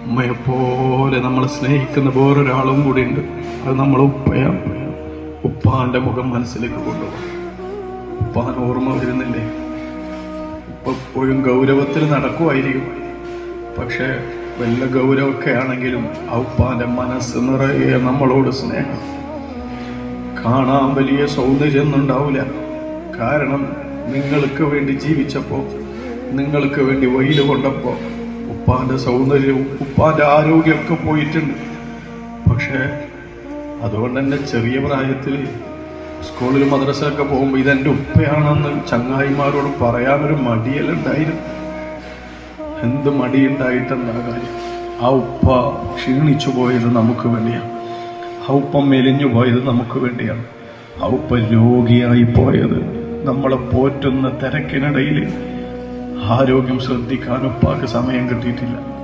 ഉമ്മയെപ്പോലെ നമ്മളെ സ്നേഹിക്കുന്ന വേറൊരാളും കൂടി ഉണ്ട്. അത് നമ്മളെ ഉപ്പയാണ്. ഉപ്പാന്റെ മുഖം മനസ്സിലേക്ക് കൊണ്ടുപോകും. ഉപ്പാൻ ഓർമ്മ വരുന്നില്ലേ? ഉപ്പ എപ്പോഴും ഗൗരവത്തിൽ നടക്കുമായിരിക്കും. പക്ഷെ വല്ല ഗൗരവമൊക്കെ ആണെങ്കിലും ആ ഉപ്പാന്റെ മനസ്സ് നിറയെ നമ്മളോട് സ്നേഹം. കാണാൻ വലിയ സൗന്ദര്യമൊന്നും ഉണ്ടാവില്ല. കാരണം നിങ്ങൾക്ക് വേണ്ടി ജീവിച്ചപ്പോ, നിങ്ങൾക്ക് വേണ്ടി വെയിൽ കൊണ്ടപ്പോ ഉപ്പാന്റെ സൗന്ദര്യവും ഉപ്പാന്റെ ആരോഗ്യമൊക്കെ പോയിട്ടുണ്ട്. പക്ഷെ അതുകൊണ്ട് തന്നെ ചെറിയ പ്രായത്തിൽ സ്കൂളിൽ മദ്രസയൊക്കെ പോകുമ്പോൾ ഇതെന്റെ ഉപ്പയാണെന്ന് ചങ്ങായിമാരോട് പറയാനൊരു മടിയലുണ്ടായിരുന്നു. എന്ത് മടിയുണ്ടായിട്ടെന്താ കാര്യം? ആ ഉപ്പ ക്ഷീണിച്ചു പോയത് നമുക്ക് വേണ്ടിയാണ്. ആ ഉപ്പ മെലിഞ്ഞു പോയത് നമുക്ക് വേണ്ടിയാണ്. ആ ഉപ്പ രോഗിയായി പോയത് നമ്മളെ പോറ്റുന്ന തിരക്കിനിടയിൽ ആരോഗ്യം ശ്രദ്ധിക്കാൻ ഉപ്പാക്ക് സമയം കിട്ടിയിട്ടില്ല.